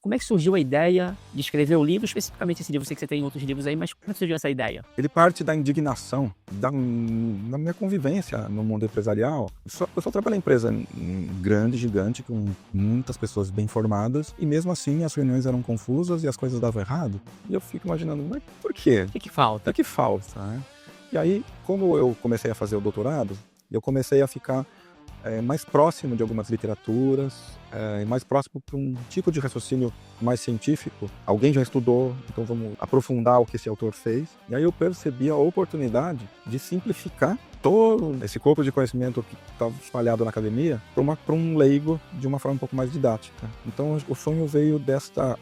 Como é que surgiu a ideia de escrever o livro, especificamente esse livro? Eu sei que você tem outros livros aí, mas como é que surgiu essa ideia? Ele parte da indignação da minha convivência no mundo empresarial. Eu só trabalhei em empresa grande, gigante, com muitas pessoas bem formadas, e mesmo assim as reuniões eram confusas e as coisas davam errado. E eu fico imaginando, mas por quê? O que falta? O que falta, né? E aí, como eu comecei a fazer o doutorado, eu comecei a ficar mais próximo de algumas literaturas, mais próximo para um tipo de raciocínio mais científico. Alguém já estudou, então vamos aprofundar o que esse autor fez. E aí eu percebi a oportunidade de simplificar todo esse corpo de conhecimento que estava espalhado na academia para um leigo de uma forma um pouco mais didática. Então o sonho veio dessa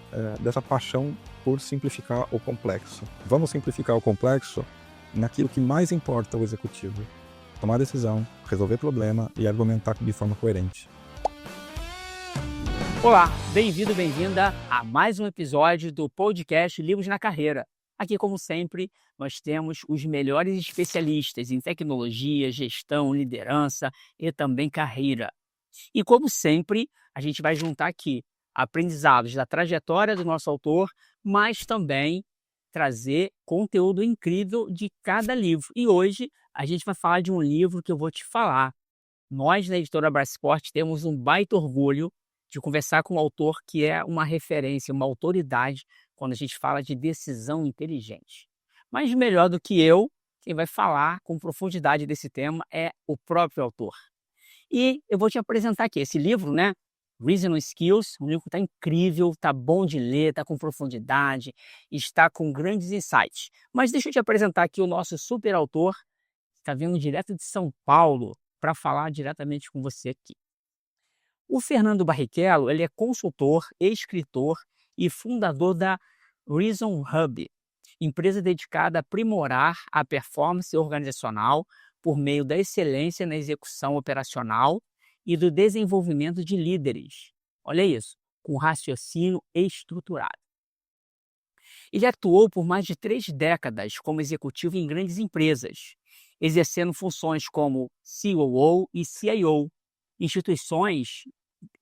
paixão por simplificar o complexo. Vamos simplificar o complexo naquilo que mais importa ao executivo: tomar decisão, resolver problema e argumentar de forma coerente. Olá, bem-vindo, bem-vinda a mais um episódio do podcast Livros na Carreira. Aqui, como sempre, nós temos os melhores especialistas em tecnologia, gestão, liderança e também carreira. E como sempre, a gente vai juntar aqui aprendizados da trajetória do nosso autor, mas também trazer conteúdo incrível de cada livro. E hoje a gente vai falar de um livro que eu vou te falar. Nós, na editora Brasport, temos um baita orgulho de conversar com um autor que é uma referência, uma autoridade quando a gente fala de decisão inteligente. Mas melhor do que eu, quem vai falar com profundidade desse tema é o próprio autor. E eu vou te apresentar aqui esse livro, né? Reasoning Skills, um livro que está incrível, está bom de ler, está com profundidade, está com grandes insights. Mas deixa eu te apresentar aqui o nosso super autor, que está vindo direto de São Paulo para falar diretamente com você aqui. O Fernando Barrichello, ele é consultor, escritor e fundador da Reason Hub, empresa dedicada a aprimorar a performance organizacional por meio da excelência na execução operacional e do desenvolvimento de líderes. Olha isso, com raciocínio estruturado. Ele atuou por mais de 3 décadas como executivo em grandes empresas, exercendo funções como COO e CIO, instituições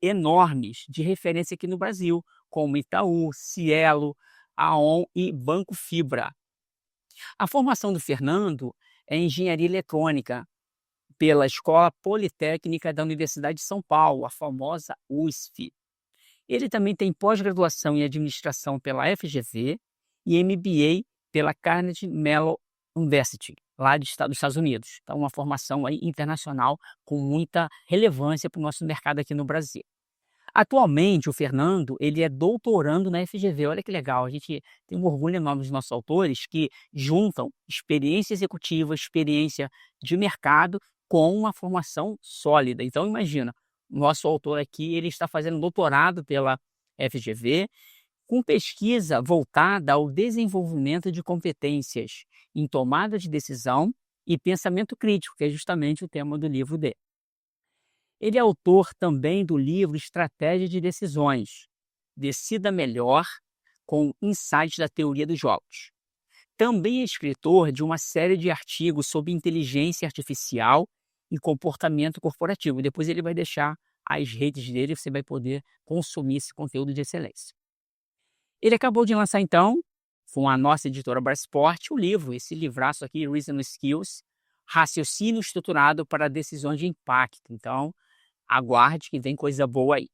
enormes de referência aqui no Brasil, como Itaú, Cielo, Aon e Banco Fibra. A formação do Fernando é em engenharia eletrônica pela Escola Politécnica da Universidade de São Paulo, a famosa USF. Ele também tem pós-graduação em administração pela FGV e MBA pela Carnegie Mellon University, lá dos Estados Unidos. Então, uma formação aí internacional com muita relevância para o nosso mercado aqui no Brasil. Atualmente, o Fernando, ele é doutorando na FGV. Olha que legal, a gente tem um orgulho enorme dos nossos autores que juntam experiência executiva, experiência de mercado com uma formação sólida. Então, imagina, o nosso autor aqui, ele está fazendo doutorado pela FGV, com pesquisa voltada ao desenvolvimento de competências em tomada de decisão e pensamento crítico, que é justamente o tema do livro dele. Ele é autor também do livro Estratégia de Decisões, Decida Melhor, com insights da teoria dos jogos. Também é escritor de uma série de artigos sobre inteligência artificial e comportamento corporativo. Depois ele vai deixar as redes dele, você vai poder consumir esse conteúdo de excelência. Ele acabou de lançar, então, com a nossa editora Brasport, o livro, esse livraço aqui, Reasoning Skills, Raciocínio Estruturado para Decisões de Impacto. Então, aguarde que vem coisa boa aí.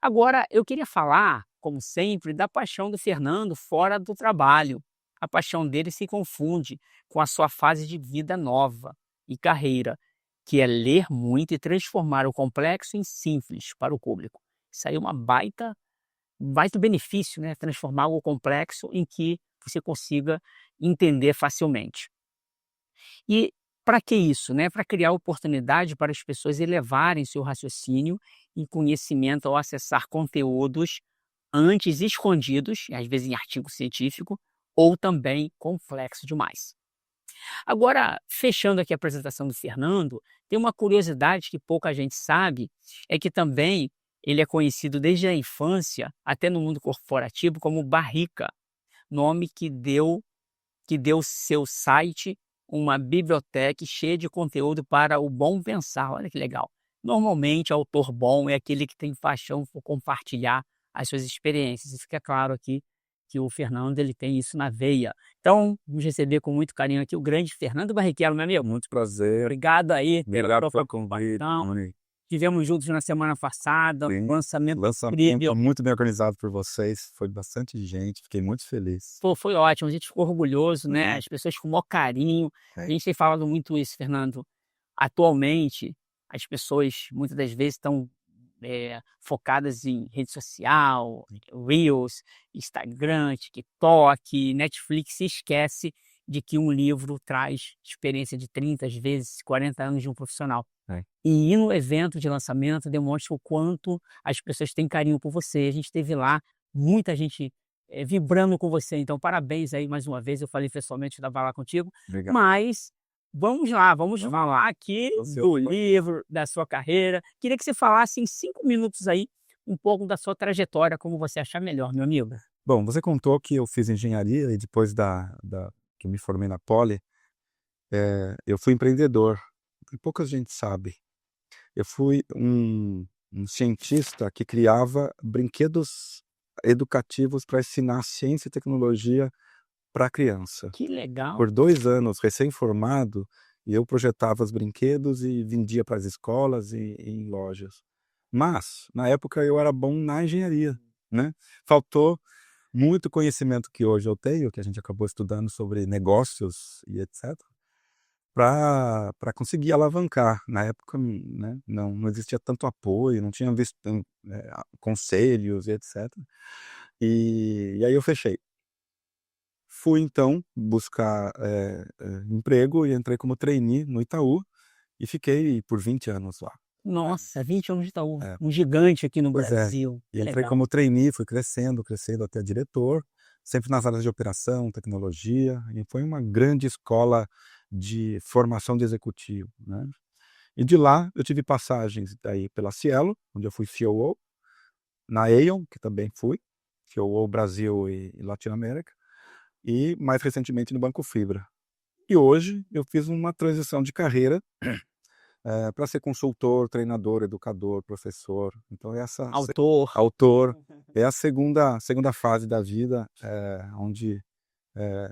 Agora, eu queria falar, como sempre, da paixão do Fernando fora do trabalho. A paixão dele se confunde com a sua fase de vida nova e carreira, que é ler muito e transformar o complexo em simples para o público. Isso aí é um baita benefício, né? Transformar o complexo em que você consiga entender facilmente. E para que isso? Né? Para criar oportunidade para as pessoas elevarem seu raciocínio e conhecimento ao acessar conteúdos antes escondidos, às vezes em artigo científico, ou também complexo demais. Agora, fechando aqui a apresentação do Fernando, tem uma curiosidade que pouca gente sabe, é que também ele é conhecido desde a infância, até no mundo corporativo, como Barrica, nome que deu seu site uma biblioteca cheia de conteúdo para o bom pensar. Olha que legal. Normalmente, autor bom é aquele que tem paixão por compartilhar as suas experiências. E fica claro aqui que o Fernando ele tem isso na veia. Então, vamos receber com muito carinho aqui o grande Fernando Barrichello, meu amigo. Muito prazer. Obrigado aí Obrigado pela pelo sua convite, participação. Tony. Tivemos juntos na semana passada, Sim. lançamento Lançamento incrível. muito bem organizado por vocês, foi bastante gente, fiquei muito feliz. Pô, foi ótimo, a gente ficou orgulhoso, né? Uhum. As pessoas com o maior carinho. A É. gente tem falado muito isso, Fernando. Atualmente, as pessoas muitas das vezes estão focadas em rede social, Reels, Instagram, TikTok, Netflix, se esquece de que um livro traz experiência de 30, às vezes 40 anos de um profissional. É. E ir no evento de lançamento demonstra o quanto as pessoas têm carinho por você. A gente teve lá muita gente vibrando com você. Então, parabéns aí mais uma vez. Eu falei pessoalmente, estava lá contigo. Obrigado. Mas vamos lá, vamos falar aqui do livro, da sua carreira. Queria que você falasse em 5 minutos aí um pouco da sua trajetória, como você achar melhor, meu amigo. Bom, você contou que eu fiz engenharia e depois que eu me formei na Poli, eu fui empreendedor. E pouca gente sabe. Eu fui um cientista que criava brinquedos educativos para ensinar ciência e tecnologia para a criança. Que legal. Por 2 anos, recém-formado, eu projetava os brinquedos e vendia para as escolas e em lojas. Mas, na época, eu era bom na engenharia, né? Faltou muito conhecimento que hoje eu tenho, que a gente acabou estudando sobre negócios e etc., para conseguir alavancar. Na época, né, não existia tanto apoio, não tinha visto conselhos e etc. E aí eu fechei. Fui então buscar emprego e entrei como trainee no Itaú e fiquei por 20 anos lá. Nossa, 20 anos de Itaú, É. um gigante aqui no Pois é. Brasil. E Que entrei legal. como trainee, fui crescendo até diretor, sempre nas áreas de operação, tecnologia, e foi uma grande escola de formação de executivo, né? E de lá eu tive passagens daí pela Cielo, onde eu fui COO, na Aon, que também fui, COO Brasil e Latinoamérica, e mais recentemente no Banco Fibra. E hoje eu fiz uma transição de carreira para ser consultor, treinador, educador, professor. Então autor é a segunda fase da vida, onde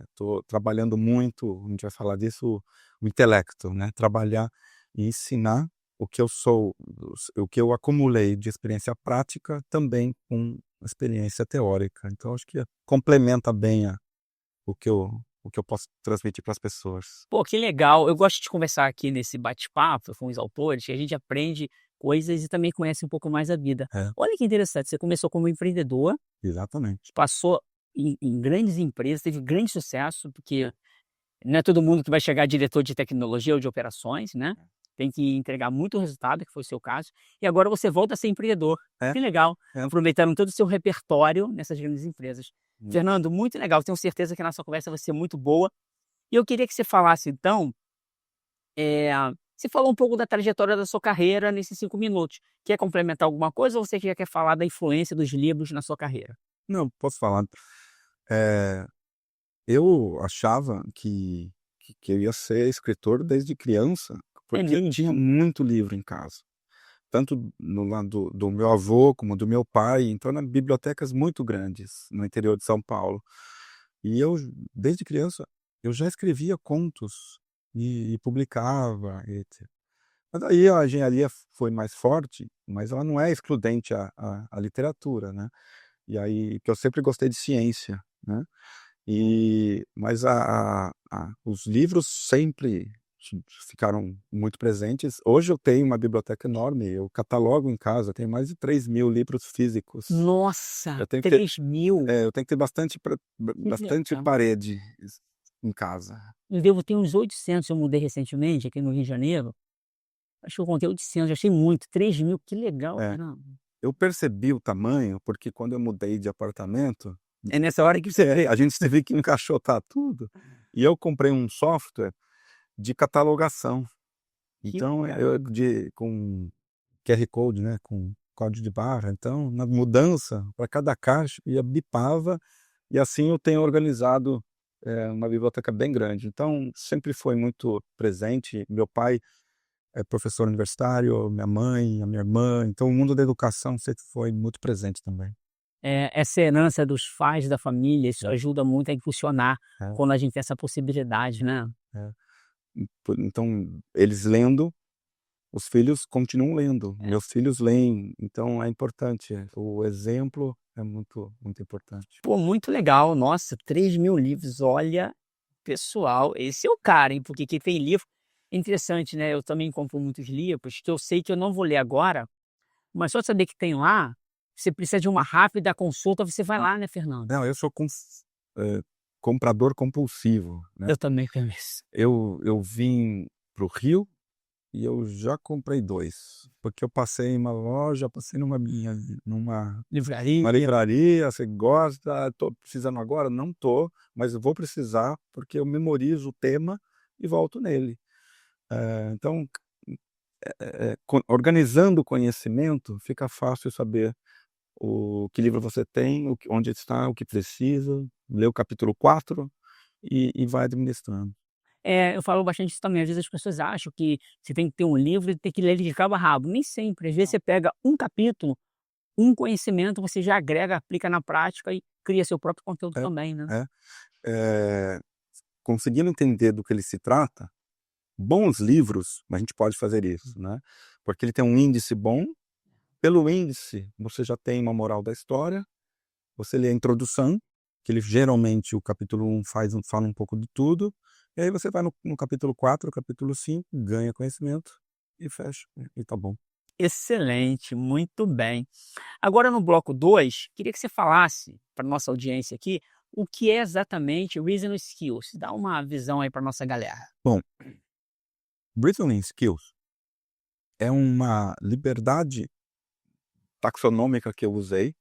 estou trabalhando muito, a gente vai falar disso, o intelecto, né? Trabalhar e ensinar o que eu sou, o que eu acumulei de experiência prática também com experiência teórica. Então acho que complementa bem o que eu posso transmitir para as pessoas. Pô, que legal. Eu gosto de conversar aqui nesse bate-papo com os autores, que a gente aprende coisas e também conhece um pouco mais a vida. É. Olha que interessante, você começou como empreendedor, Exatamente. passou em grandes empresas, teve grande sucesso, porque não é todo mundo que vai chegar a diretor de tecnologia ou de operações, né? Tem que entregar muito resultado, que foi o seu caso. E agora você volta a ser empreendedor. É. Que legal. É. Aproveitando todo o seu repertório nessas grandes empresas. Hum. Fernando, muito legal. Tenho certeza que a nossa conversa vai ser muito boa. E eu queria que você falasse, então, você falou um pouco da trajetória da sua carreira nesses 5 minutos. Quer complementar alguma coisa ou você já quer falar da influência dos livros na sua carreira? Não, posso falar. Eu achava que eu ia ser escritor desde criança, porque eu mesmo? tinha muito livro em casa. Tanto no lado do meu avô, como do meu pai, então eram bibliotecas muito grandes no interior de São Paulo. E eu, desde criança, eu já escrevia contos e publicava, etc. Mas aí a engenharia foi mais forte, mas ela não é excludente à literatura, né? E aí, que eu sempre gostei de ciência, né? Mas os livros sempre ficaram muito presentes. Hoje eu tenho uma biblioteca enorme, eu catalogo em casa, tenho mais de 3.000 livros físicos. Nossa, Eu tenho que 3.000. eu tenho que ter bastante legal. parede em casa. Eu devo ter uns 800, eu mudei recentemente aqui no Rio de Janeiro. Acho que eu contei 800, já achei muito. 3.000, que legal, É. Fernando. Eu percebi o tamanho, porque quando eu mudei de apartamento, É nessa hora que a gente teve que encaixotar tudo, e eu comprei um software de catalogação. Então, legal. com QR Code, né, com código de barra, então, na mudança, para cada caixa, ia bipava, e assim eu tenho organizado uma biblioteca bem grande. Então, sempre foi muito presente. Meu pai é professor universitário, minha mãe, a minha irmã, então o mundo da educação sempre foi muito presente também. essa herança dos pais, da família, isso ajuda muito a impulsionar É, quando a gente tem essa possibilidade, né. é. Então, eles lendo, os filhos continuam lendo, meus filhos leem, então é importante, o exemplo é muito, muito importante. Pô, muito legal, nossa, 3.000 livros, olha, pessoal, esse é o cara, hein, porque quem tem livro é interessante, né, eu também compro muitos livros que eu sei que eu não vou ler agora, mas só saber que tem lá, você precisa de uma rápida consulta, você vai lá, né, Fernando? Não, eu sou eh, comprador compulsivo, né. Eu também tenho isso. Eu vim para o Rio e eu já comprei 2 porque eu passei em uma loja, passei numa uma Livraria. livraria, você gosta, "Tô precisando agora?", "Não tô, mas eu vou precisar", porque eu memorizo o tema e volto nele. Então, organizando o conhecimento, fica fácil saber o que livro você tem, onde está, o que precisa, ler o capítulo 4 e vai administrando. Eu falo bastante isso também, às vezes as pessoas acham que você tem que ter um livro e ter que ler ele de cabo a rabo, nem sempre, às vezes você pega um capítulo, um conhecimento, você já agrega, aplica na prática e cria seu próprio conteúdo É, também, né. é. Conseguindo entender do que ele se trata, bons livros, a gente pode fazer isso, né, porque ele tem um índice bom, pelo índice você já tem uma moral da história, você lê a introdução, que ele geralmente o capítulo 1 fala um pouco de tudo, e aí você vai no capítulo 4, capítulo 5, ganha conhecimento e fecha, e tá bom. Excelente, muito bem. Agora no bloco 2, queria que você falasse para nossa audiência aqui, o que é exatamente Reasoning Skills? Dá uma visão aí para nossa galera. Bom, reasoning skills é uma liberdade taxonômica que eu usei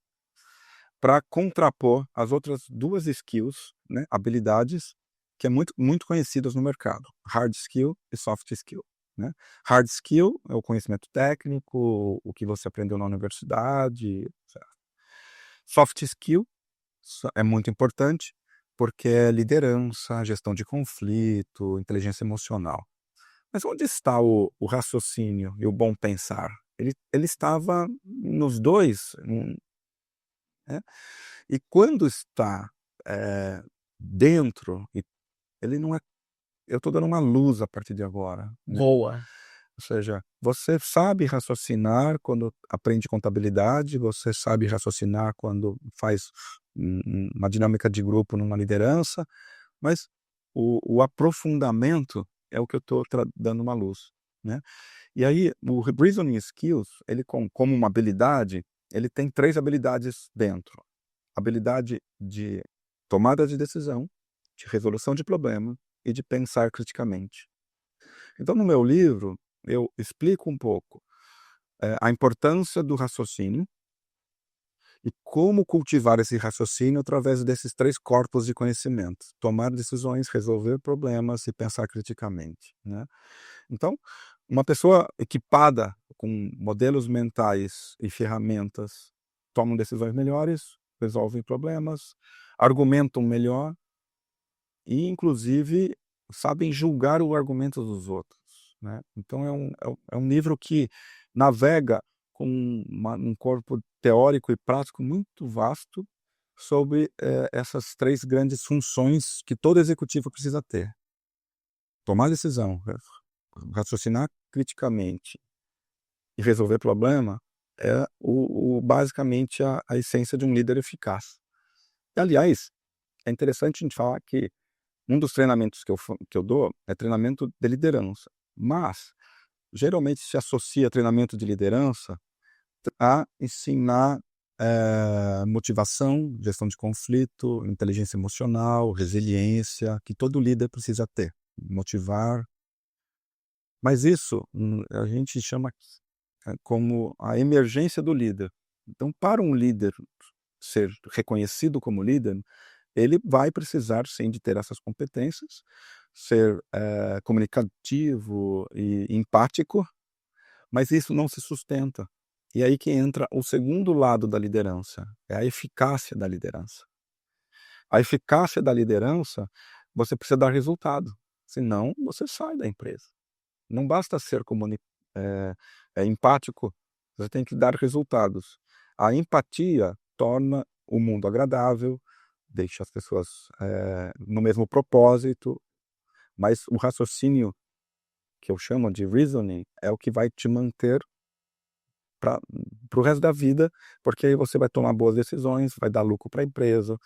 para contrapor as outras 2 skills, né, habilidades, que é muito conhecidas no mercado, hard skill e soft skill, né. Hard skill é o conhecimento técnico, o que você aprendeu na universidade, certo. Soft skill é muito importante, porque é liderança, gestão de conflito, inteligência emocional. Mas onde está o raciocínio e o bom pensar? Ele estava nos 2, né. E quando está, dentro, e ele não é, eu estou dando uma luz a partir de agora, né. Boa. Ou seja, você sabe raciocinar quando aprende contabilidade, você sabe raciocinar quando faz uma dinâmica de grupo numa liderança, mas o aprofundamento é o que eu estou dando uma luz, né. E aí o reasoning skills, ele como uma habilidade, ele tem 3 habilidades dentro. Habilidade de tomada de decisão, de resolução de problema e de pensar criticamente. Então, no meu livro, eu explico um pouco, a importância do raciocínio e como cultivar esse raciocínio através desses 3 corpos de conhecimento: tomar decisões, resolver problemas e pensar criticamente, né. Então, uma pessoa equipada com modelos mentais e ferramentas tomam decisões melhores, resolvem problemas, argumentam melhor e, inclusive, sabem julgar o argumento dos outros, né. Então é um livro que navega com um corpo teórico e prático muito vasto sobre, essas 3 grandes funções que todo executivo precisa ter: tomar decisão, raciocinar criticamente e resolver problema, é basicamente a essência de um líder eficaz. E, aliás, é interessante a gente falar que um dos treinamentos que eu dou é treinamento de liderança, mas geralmente se associa treinamento de liderança a ensinar, motivação, gestão de conflito, inteligência emocional, resiliência, que todo líder precisa ter, motivar. Mas isso, a gente chama, como a emergência do líder. Então, para um líder ser reconhecido como líder, ele vai precisar sim de ter essas competências, ser, comunicativo e empático, mas isso não se sustenta. E aí que entra o segundo lado da liderança, é a eficácia da liderança. A eficácia da liderança, você precisa dar resultado, senão você sai da empresa. Não basta ser empático, você tem que dar resultados. A empatia torna o mundo agradável, deixa as pessoas no mesmo propósito, mas o raciocínio, que eu chamo de reasoning, é o que vai te manter para o resto da vida, porque aí você vai tomar boas decisões, vai dar lucro para a empresa,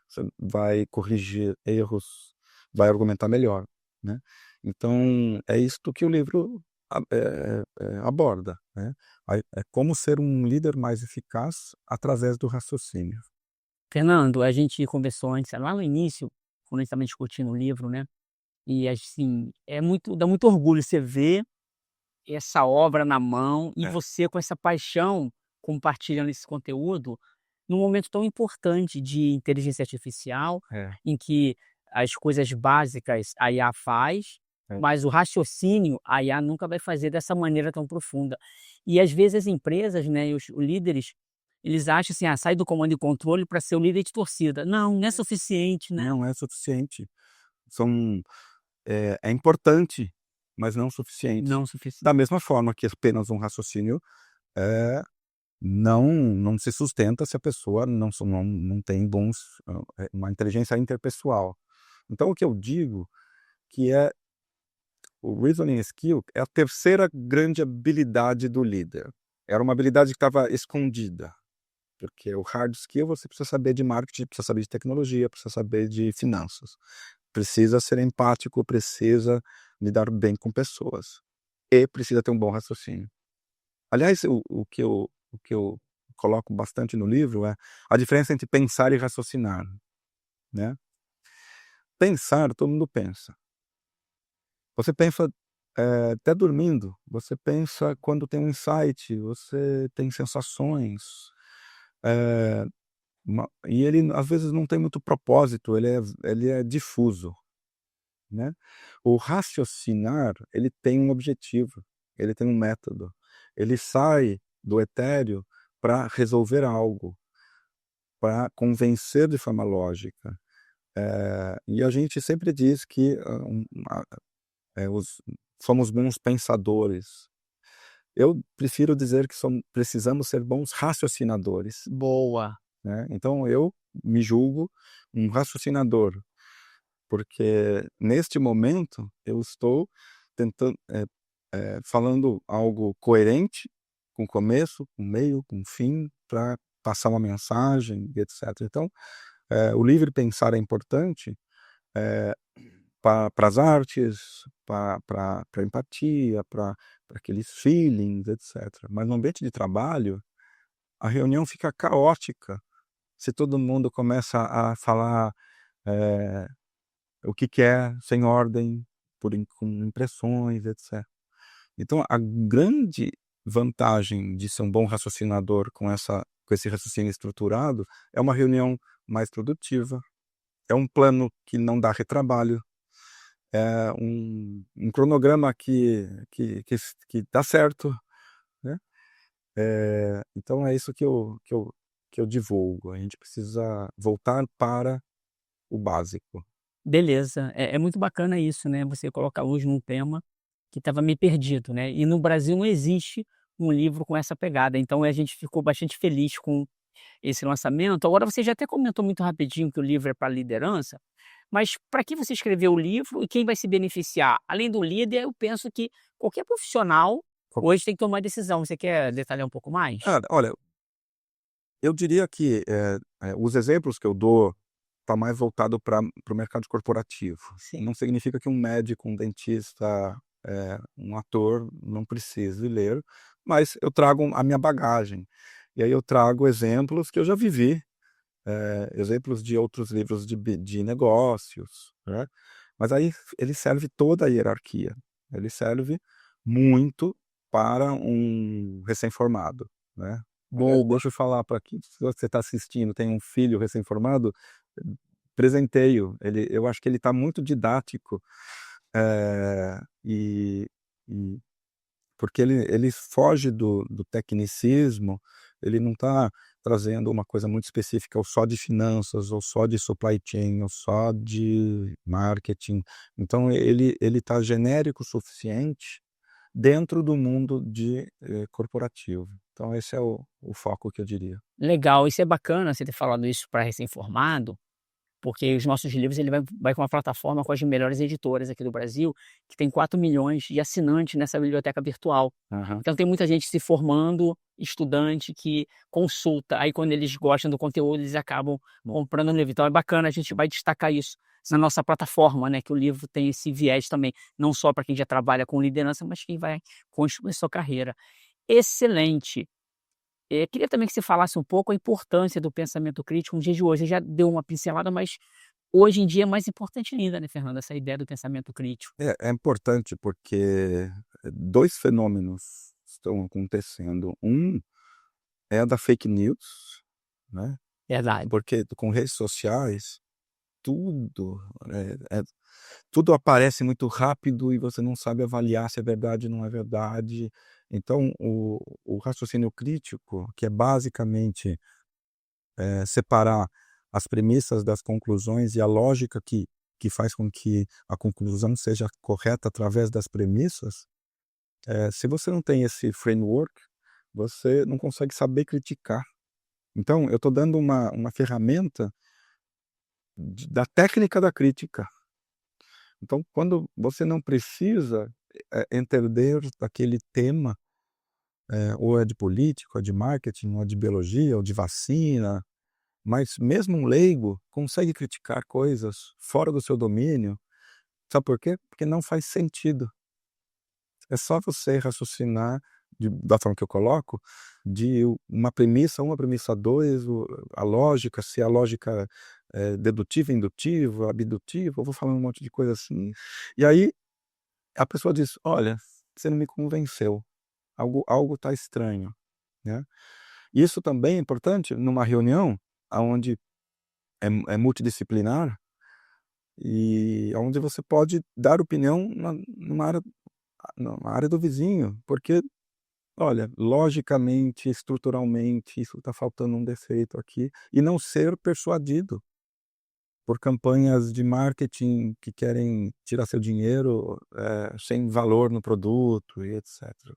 você vai corrigir erros, vai argumentar melhor, né? Então, é isto que o livro aborda, né? É como ser um líder mais eficaz através do raciocínio. Fernando, a gente conversou antes, lá no início, quando a gente estava discutindo o livro, né, e assim, dá muito orgulho você ver essa obra na mão e É, você com essa paixão compartilhando esse conteúdo num momento tão importante de inteligência artificial, é, em que as coisas básicas a IA faz, é. mas o raciocínio a IA nunca vai fazer dessa maneira tão profunda. E às vezes as empresas, né, e os líderes, eles acham assim: "Ah, sai do comando e controle para ser o líder de torcida". Não, não é suficiente, né. Não é suficiente. São é importante, mas não suficiente. Não sufici Da mesma forma que apenas um raciocínio, eh, não se sustenta se a pessoa não tem uma inteligência interpessoal. Então o que eu digo que o reasoning skill é a terceira grande habilidade do líder. Era uma habilidade que estava escondida, porque o hard skill você precisa saber de marketing, precisa saber de tecnologia, precisa saber de finanças. Precisa ser empático, precisa lidar bem com pessoas e precisa ter um bom raciocínio. Aliás, o que eu coloco bastante no livro é a diferença entre pensar e raciocinar, né. Pensar, todo mundo pensa. Você pensa, até dormindo, você pensa quando tem um insight, você tem sensações, eh, e ele às vezes não tem muito propósito, ele é difuso. Né? O raciocinar, ele tem um objetivo, ele tem um método. Ele sai do etéreo para resolver algo, para convencer de forma lógica. E a gente sempre diz que somos bons pensadores. Eu prefiro dizer que precisamos ser bons raciocinadores, Boa. né? Então eu me julgo um raciocinador, porque neste momento eu estou tentando, falando algo coerente, com começo, com meio, com fim, para passar uma mensagem e etcétera. Então, o livre pensar é importante, eh, para as artes, para a empatia, para aqueles feelings, etcétera. Mas no ambiente de trabalho, a reunião fica caótica, se todo mundo começa a falar, eh o que quer, sem ordem, com impressões, etc. Então, a grande vantagem de ser um bom raciocinador com esse raciocínio estruturado é uma reunião mais produtiva, é um plano que não dá retrabalho, é um cronograma que dá certo, né. Então é isso que eu divulgo. A gente precisa voltar para o básico. Beleza, é muito bacana isso, né, você colocar luz num tema que estava meio perdido, né, e no Brasil não existe um livro com essa pegada, então a gente ficou bastante feliz com esse lançamento. Agora você já até comentou muito rapidinho que o livro é para liderança, mas para que você escreveu o livro e quem vai se beneficiar? Além do líder, eu penso que qualquer profissional hoje tem que tomar decisão. Você quer detalhar um pouco mais? Olha, eu diria que, os exemplos que eu dou tá mais voltado para o mercado corporativo. Sim. Não significa que um médico, um dentista, um ator não precise ler, mas eu trago a minha bagagem. E aí eu trago exemplos que eu já vivi, exemplos de outros livros de negócios, né. Mas aí ele serve toda a hierarquia, ele serve muito para um recém-formado, né. Deixa eu falar para quem se você está assistindo, tem um filho recém-formado, presenteio, eu acho que ele está muito didático, e porque ele foge do tecnicismo, ele não está trazendo uma coisa muito específica ou só de finanças, ou só de supply chain, ou só de marketing. Então ele está genérico o suficiente dentro do mundo corporativo. Então esse é o foco que eu diria. Legal, isso é bacana você ter falado isso para recém-formado, porque os nossos livros ele vai com uma plataforma com as melhores editoras aqui do Brasil, que tem 4 milhões de assinantes nessa biblioteca virtual. Aham. Então tem muita gente se formando, estudante que consulta, aí quando eles gostam do conteúdo, eles acabam comprando o livro. Então é bacana, a gente vai destacar isso na nossa plataforma, né, que o livro tem esse viés também, não só para quem já trabalha com liderança, mas quem vai construir sua carreira. Excelente. Queria também que você falasse um pouco a importância do pensamento crítico nos dias de hoje. Você já deu uma pincelada, mas hoje em dia é mais importante ainda, né, Fernando, essa ideia do pensamento crítico. É importante porque 2 fenômenos estão acontecendo. Um é a da fake news, né, Verdade. porque com redes sociais tudo, tudo aparece muito rápido e você não sabe avaliar se é verdade ou não é verdade. Então o raciocínio crítico, que é basicamente, separar as premissas das conclusões e a lógica que faz com que a conclusão seja correta através das premissas, se você não tem esse framework, você não consegue saber criticar. Então eu estou dando uma ferramenta da técnica da crítica. Então, quando você não precisa entender aquele tema, ou é de política, ou é de marketing, ou é de biologia, ou de vacina, mas mesmo um leigo consegue criticar coisas fora do seu domínio. Sabe por quê? Porque não faz sentido. É só você raciocinar da forma que eu coloco, de uma premissa 1, uma premissa 2, a lógica, se a lógica é dedutiva, indutiva, abdutiva, eu vou falando um monte de coisa assim. E aí a pessoa diz: "Olha, você não me convenceu, algo está estranho", né. Isso também é importante numa reunião aonde é multidisciplinar e aonde você pode dar opinião numa área do vizinho, porque, olha, logicamente, estruturalmente, isso está faltando um defeito aqui, e não ser persuadido por campanhas de marketing que querem tirar seu dinheiro, sem valor no produto e etcétera.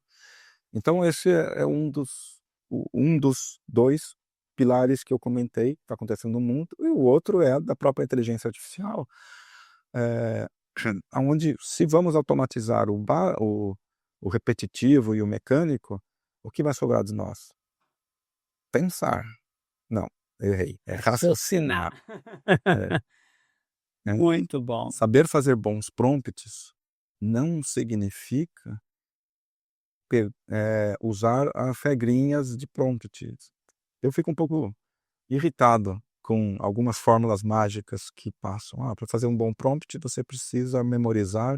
Então esse é um dos 2 pilares que eu comentei, que está acontecendo no mundo, e o outro é da própria inteligência artificial, eh, aonde se vamos automatizar o repetitivo e o mecânico, o que vai sobrar de nós? Pensar. Não, errei, é Raciocinar. raciocinar. É, né. Muito bom. Saber fazer bons prompts não significa usar as regrinhas de prompts. Eu fico um pouco irritado com algumas fórmulas mágicas que passam. Para fazer um bom prompt você precisa memorizar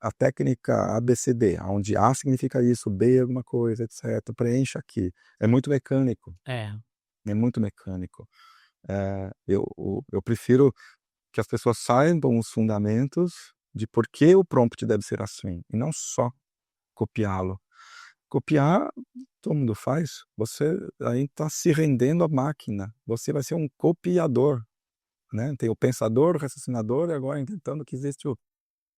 a técnica ABCD, onde A significa isso, B é alguma coisa, etc. Preencha aqui. É muito mecânico, É. é muito mecânico. Eu prefiro que as pessoas saibam os fundamentos de por que o prompt deve ser assim, e não só copiá-lo. Copiar, todo mundo faz, você aí está se rendendo à máquina, você vai ser um copiador, né, tem o pensador, o raciocinador e agora inventando que existe o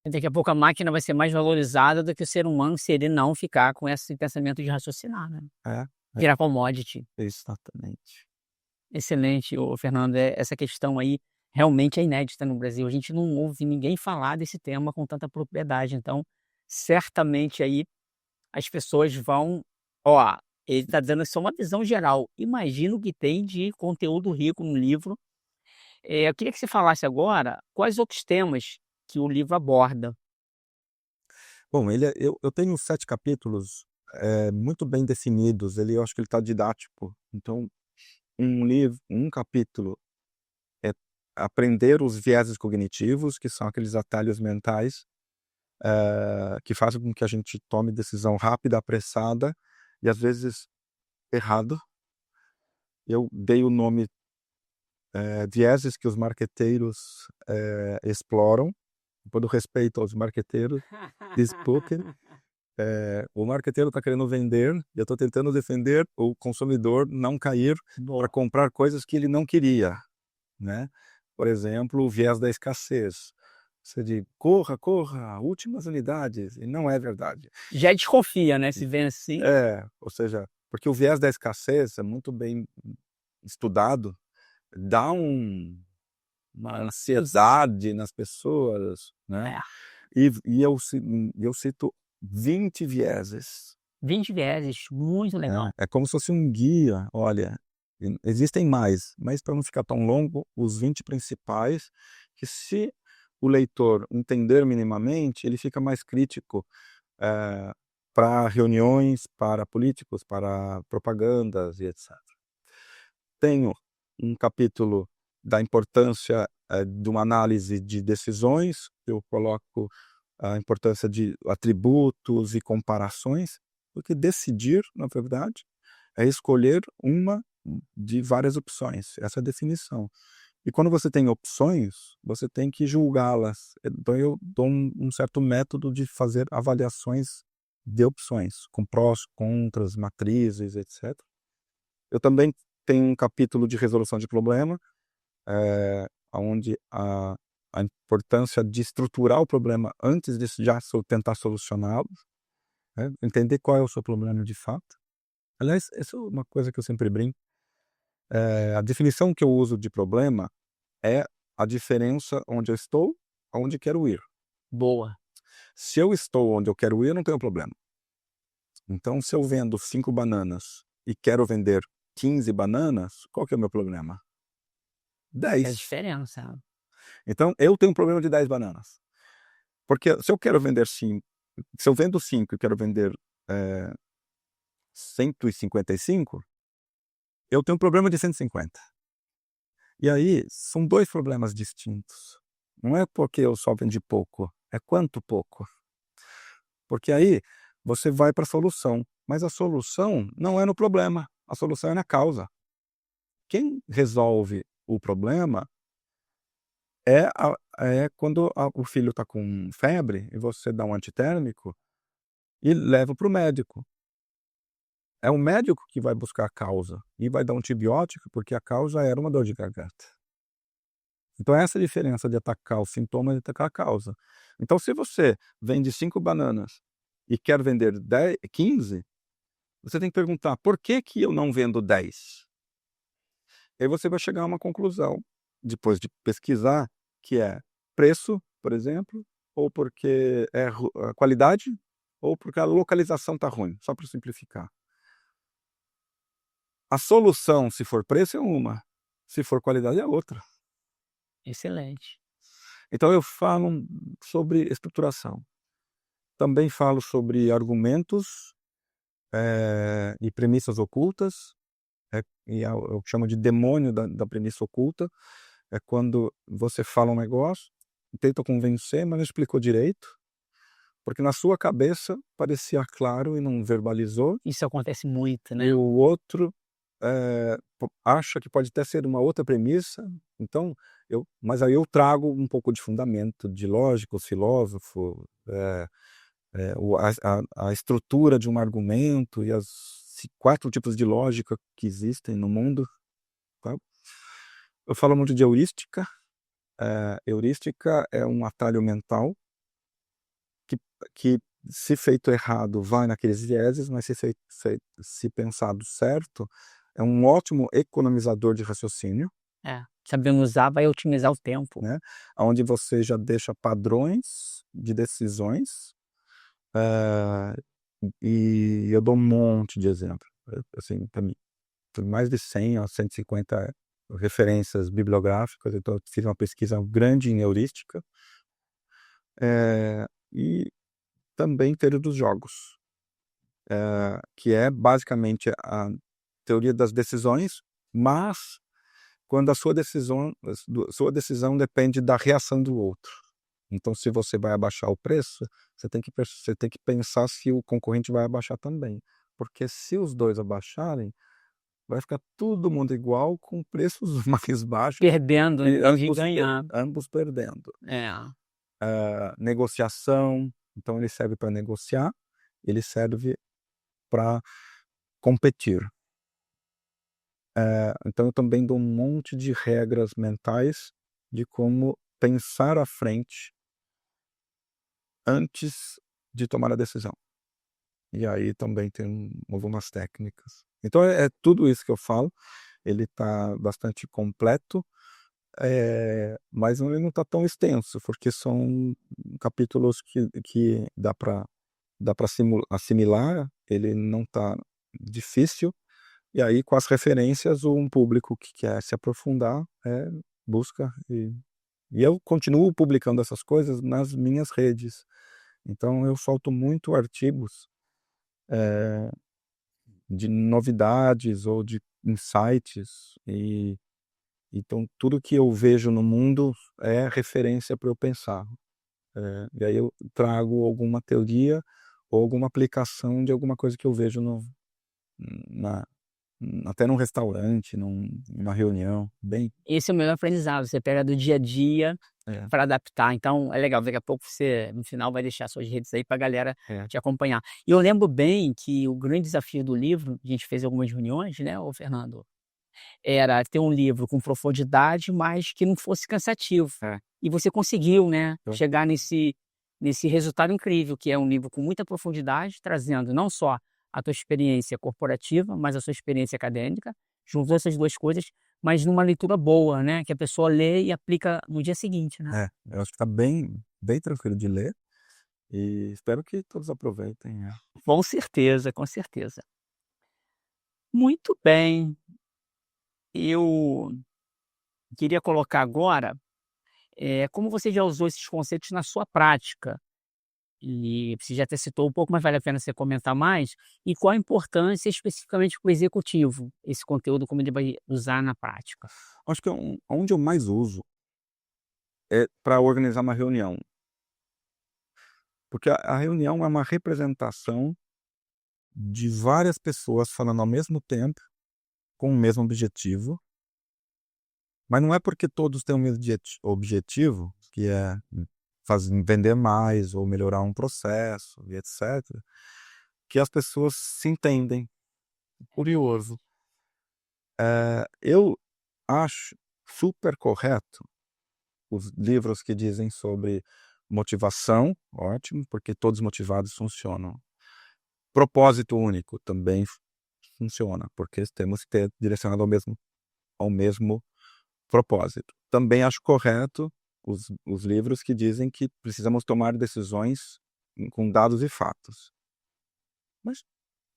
Daqui a pouco a máquina vai ser mais valorizada do que o ser humano se ele não ficar com esse pensamento de raciocinar, né. é, Virar commodity. exatamente. Excelente, ô Fernando, essa questão aí realmente é inédita no Brasil, a gente não ouve ninguém falar desse tema com tanta propriedade, então, certamente aí as pessoas vão ó, ele está dando só uma visão geral, imagina o que tem de conteúdo rico no livro. Eu queria que você falasse agora quais outros temas que o livro aborda. Bom, eu tenho 7 capítulos, muito bem definidos, eu acho que ele está didático, então um capítulo é aprender os vieses cognitivos, que são aqueles atalhos mentais, que fazem com que a gente tome decisão rápida, apressada e às vezes errado. Eu dei o nome, vieses que os marqueteiros, exploram, com todo respeito aos marqueteiros de spoken. O marqueteiro está querendo vender e eu estou tentando defender o consumidor não cair para Boa. comprar coisas que ele não queria, né. Por exemplo, o viés da escassez. Você diz: "Corra, corra, últimas unidades", e não é verdade. Já desconfia, né, se vem assim. Ou seja, Porque o viés da escassez é muito bem estudado, dá uma ansiedade nas pessoas, né? É, E eu cito 20 vieses. 20 vieses, muito legal. É como se fosse um guia. Olha, existem mais, mas para não ficar tão longo, os 20 principais, que se o leitor entender minimamente, ele fica mais crítico para reuniões, para políticos, para propagandas e etc. Tenho um capítulo da importância de uma análise de decisões, eu coloco a importância de atributos e comparações, porque decidir, na verdade, é escolher uma de várias opções, essa é a definição. E quando você tem opções, você tem que julgá-las. Então eu dou um certo método de fazer avaliações de opções, com prós, contras, matrizes, etc. Eu também tenho um capítulo de resolução de problema, onde a importância de estruturar o problema antes de já tentar solucioná-lo, né? Entender qual é o seu problema de fato. Aliás, isso é uma coisa que eu sempre brinco. A definição que eu uso de problema é a diferença onde eu estou, aonde quero ir. Boa. Se eu estou onde eu quero ir, eu não tenho problema. Então, se eu vendo 5 bananas e quero vender 15 bananas, qual que é o meu problema? É a 10. diferença. Então, eu tenho um problema de 10 bananas. Porque se eu quero vender 5, se eu vendo 5 e quero vender 155, eu tenho um problema de 150. E aí, são 2 problemas distintos. Não é porque eu só vendi pouco, é quanto pouco. Porque aí você vai para a solução, mas a solução não é no problema, a solução é na causa. Quem resolve o problema é quando o filho está com febre e você dá um antitérmico e leva para o médico. É o médico que vai buscar a causa e vai dar um antibiótico porque a causa era uma dor de garganta. Então essa é a diferença de atacar o sintoma e atacar a causa. Então se você vende 5 bananas e quer vender 10, 15, você tem que perguntar: por que que eu não vendo 10? Aí você vai chegar a uma conclusão, depois de pesquisar, que é preço, por exemplo, ou porque é a qualidade, ou porque a localização está ruim, só para simplificar. A solução, se for preço, é uma, se for qualidade, é outra. Excelente. Então eu falo sobre estruturação. Também falo sobre argumentos e premissas ocultas, e eu chamo de demônio da premissa oculta. É quando você fala um negócio, tenta convencer, mas não explicou direito, porque na sua cabeça parecia claro e não verbalizou, Isso acontece muito, né? e o outro acha que pode até ser uma outra premissa. Então, mas aí eu trago um pouco de fundamento de lógica, o filósofo, a estrutura de um argumento e as 4 tipos de lógica que existem no mundo. Tá? Eu falo muito de heurística. Heurística é um atalho mental que se feito errado, vai naqueles vieses, mas se pensado certo, é um ótimo economizador de raciocínio, É. Sabendo usar vai otimizar o tempo. né? Onde você já deixa padrões de decisões, e eu dou um monte de exemplo. Assim, tem mais de 100 a 150 referências bibliográficas, então eu fiz uma pesquisa grande em heurística, e também teoria dos jogos, que é basicamente a teoria das decisões, mas quando a sua decisão depende da reação do outro. Então, se você vai abaixar o preço, você tem que pensar se o concorrente vai abaixar também. Porque se os dois abaixarem, vai ficar todo mundo igual, com preços mais baixos Perdendo e em vez de ganhar. ambos perdendo. É. Negociação, então ele serve para negociar, ele serve para competir. Então eu também dou um monte de regras mentais de como pensar à frente antes de tomar a decisão. e aí também tem algumas técnicas. Então é tudo isso que eu falo, ele está bastante completo, mas ele não está tão extenso, porque são capítulos que dá para assimilar, ele não está difícil, e aí com as referências um público que quer se aprofundar, busca e eu continuo publicando essas coisas nas minhas redes. Então eu solto muito artigos, de novidades ou de insights, e então tudo que eu vejo no mundo é referência para eu pensar. E aí eu trago alguma teoria ou alguma aplicação de alguma coisa que eu vejo na até num restaurante, numa reunião, bem Esse é o melhor aprendizado, você pega do dia a dia é, para adaptar, então é legal, daqui a pouco você, no final, vai deixar suas redes aí pra galera é. te acompanhar. E eu lembro bem que o grande desafio do livro, a gente fez algumas reuniões, né, ô Fernando, era ter um livro com profundidade, mas que não fosse cansativo. É, E você conseguiu, né, eu chegar nesse resultado incrível, que é um livro com muita profundidade, trazendo não só a tua experiência corporativa, mas a sua experiência acadêmica, juntou essas 2 coisas, mas numa leitura boa, né, que a pessoa lê e aplica no dia seguinte, né. eu acho que está bem tranquilo de ler, e espero que todos aproveitem, é. Com certeza, com certeza. Muito bem, eu queria colocar agora, como você já usou esses conceitos na sua prática. E você já até citou um pouco, mas vale a pena você comentar mais. E qual a importância especificamente para o executivo, esse conteúdo, como ele vai usar na prática? Acho que onde eu mais uso é para organizar uma reunião, porque a reunião é uma representação de várias pessoas falando ao mesmo tempo, com o mesmo objetivo, mas não é porque todos têm o mesmo objetivo, que é vender mais ou melhorar um processo e etc., que as pessoas se entendem. Curioso. Eu acho super correto os livros que dizem sobre motivação, ótimo, porque todos motivados funcionam. Propósito único também funciona, porque temos que ter direcionado ao mesmo propósito. Também acho correto os livros que dizem que precisamos tomar decisões com dados e fatos. Mas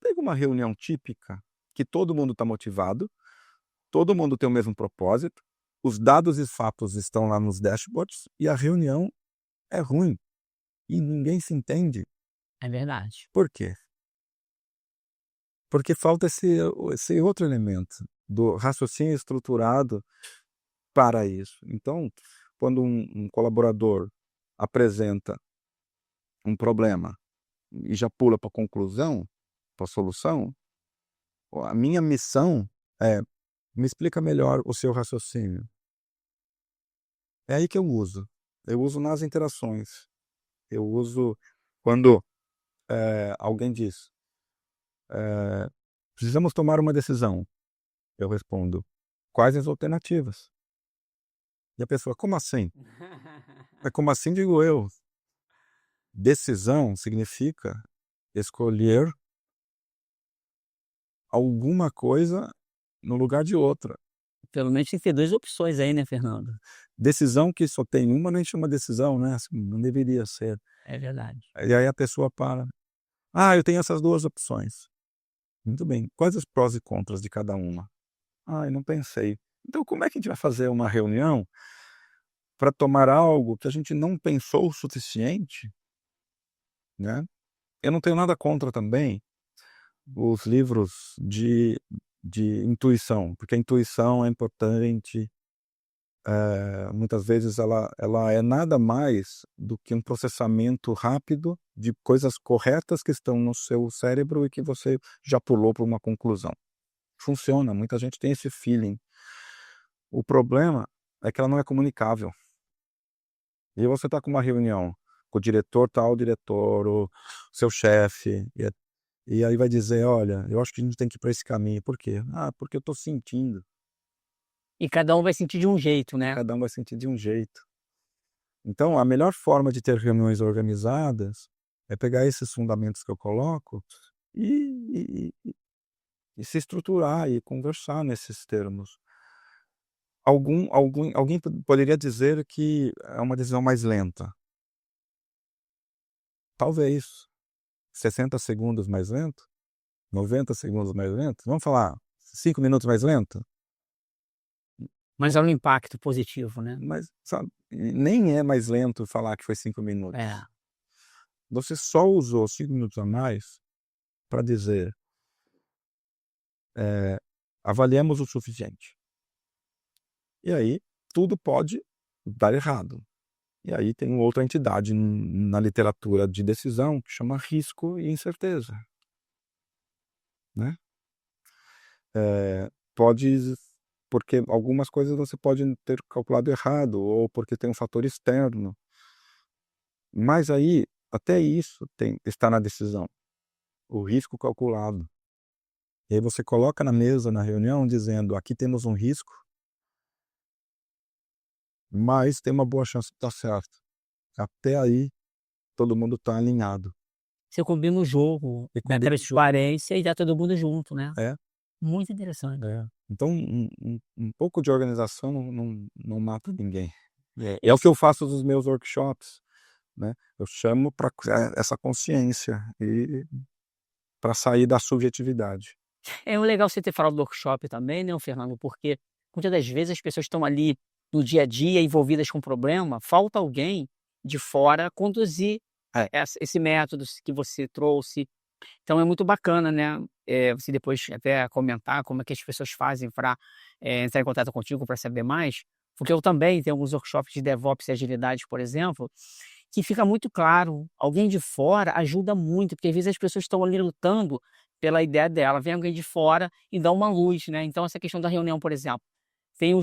pega uma reunião típica que todo mundo está motivado, todo mundo tem o mesmo propósito, os dados e fatos estão lá nos dashboards e a reunião é ruim e ninguém se entende. É verdade. Por quê? Porque falta esse outro elemento do raciocínio estruturado para isso. Então, quando um colaborador apresenta um problema e já pula para a conclusão, para a solução, a minha missão é: me explica melhor o seu raciocínio. É aí que eu uso. Eu uso nas interações. Eu uso quando alguém diz: precisamos tomar uma decisão. Eu respondo: quais as alternativas? E a pessoa: como assim? É como assim, digo eu. Decisão significa escolher alguma coisa no lugar de outra. Pelo menos tem que ter 2 opções aí, né, Fernando? Decisão que só tem uma nem chama decisão, né, assim, não deveria ser. É verdade. E aí a pessoa para: "Ah, eu tenho essas 2 opções". Muito bem, quais os prós e contras de cada uma? "Ah, eu não pensei". Então como é que a gente vai fazer uma reunião para tomar algo que a gente não pensou o suficiente, né? Eu não tenho nada contra também os livros de intuição, porque a intuição é importante. Muitas vezes ela é nada mais do que um processamento rápido de coisas corretas que estão no seu cérebro e que você já pulou para uma conclusão. Funciona, muita gente tem esse feeling. O problema é que ela não é comunicável. E você está com uma reunião com o diretor tal, diretor, o seu chefe, e aí vai dizer: "Olha, eu acho que a gente tem que ir para esse caminho". Por quê? "Ah, porque eu estou sentindo". E cada um vai sentir de um jeito, E né? cada um vai sentir de um jeito. Então, a melhor forma de ter reuniões organizadas É pegar esses fundamentos que eu coloco e se estruturar e conversar nesses termos. Alguém poderia dizer que é uma decisão mais lenta. Talvez 60 segundos mais lento, 90 segundos mais lento, vamos falar 5 minutos mais lento? Mas olha o impacto positivo, né. Mas, sabe, nem é mais lento falar que foi 5 É. minutos. Você só usou 5 minutos a mais para dizer, avaliemos o suficiente. E aí, tudo pode dar errado. E aí tem outra entidade na literatura de decisão que chama risco e incerteza, né. Pode porque algumas coisas você pode ter calculado errado ou porque tem um fator externo, mas aí até isso está na decisão, o risco calculado. E aí você coloca na mesa, na reunião, dizendo: "Aqui temos um risco, mas tem uma boa chance de dar certo". Até aí todo mundo está alinhado. Você combina o jogo, E dá combina o jogo. transparência e dá todo mundo junto, né. É, Muito interessante. é. Então um pouco de organização não mata ninguém. É o que eu faço nos meus workshops, né, eu chamo para essa consciência e para sair da subjetividade. É o legal você ter falado do workshop também, né, Fernando, porque muitas das vezes as pessoas estão ali no dia a dia envolvidas com problema, falta alguém de fora conduzir É. esse método que você trouxe. Então é muito bacana, né, você depois até comentar como é que as pessoas fazem para entrar em contato contigo para saber mais, porque eu também tenho alguns workshops de DevOps e agilidade, por exemplo, que fica muito claro, alguém de fora ajuda muito, porque às vezes as pessoas estão ali lutando pela ideia dela, vem alguém de fora e dá uma luz, né. Então essa questão da reunião, por exemplo, tem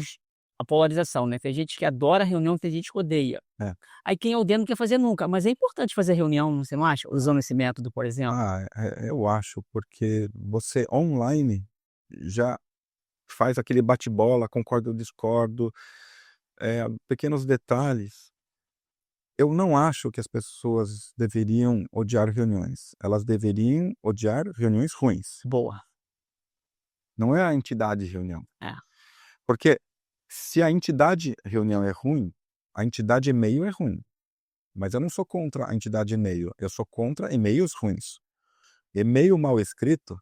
a polarização, né, tem gente que adora reunião, tem gente que odeia. É. Aí quem odeia não quer fazer nunca, mas é importante fazer reunião, você não acha? Usando esse método, por exemplo. Eu acho, porque você online já faz aquele bate-bola, concordo ou discordo, pequenos detalhes. Eu não acho que as pessoas deveriam odiar reuniões, elas deveriam odiar reuniões ruins, Boa. não é a entidade reunião. É. Porque se a entidade reunião é ruim, a entidade e-mail é ruim. Mas eu não sou contra a entidade e-mail, eu sou contra e-mails ruins. E-mail mal escrito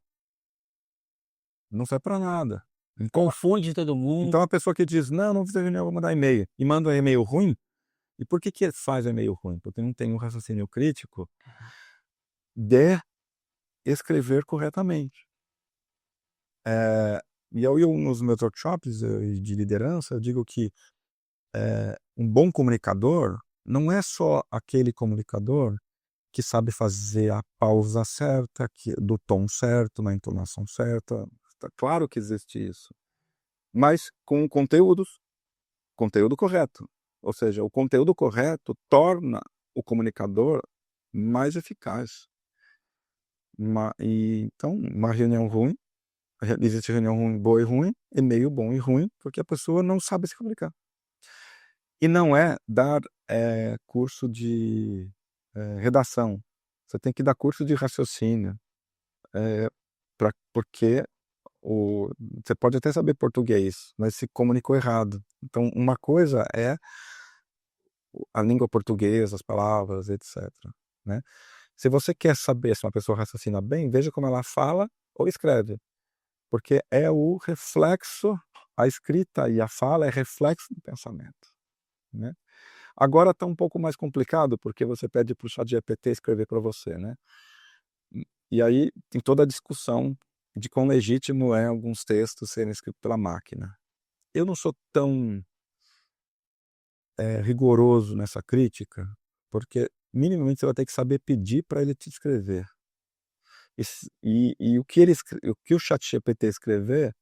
não serve para nada. Confunde todo Então mundo. a pessoa que diz: "Não, não vou fazer reunião, vou mandar e-mail", e manda um e-mail ruim, e por que que faz e-mail ruim? Porque não tem um raciocínio crítico de escrever corretamente. E eu nos meus workshops, de liderança, eu digo que, um bom comunicador não é só aquele comunicador que sabe fazer a pausa certa, do tom certo, na entonação certa, tá claro que existe isso, mas com conteúdo correto. Ou seja, o conteúdo correto torna o comunicador mais eficaz. Então, uma reunião ruim, existe reunião ruim, boa e ruim, e-mail bom e ruim, porque a pessoa não sabe se comunicar. E não é dar curso de redação. Você tem que dar curso de raciocínio, porque você pode até saber português, mas se comunicou errado. Então, uma coisa é a língua portuguesa, as palavras, etc, né. Se você quer saber se uma pessoa raciocina bem, veja como ela fala ou escreve, porque é o reflexo, a escrita e a fala é reflexo do pensamento, né. Agora está um pouco mais complicado, porque você pede para o ChatGPT escrever para você, né. E aí tem toda a discussão de quão legítimo é alguns textos serem escritos pela máquina. Eu não sou tão rigoroso nessa crítica, porque minimamente você vai ter que saber pedir para ele te escrever. E o que o ChatGPT escrever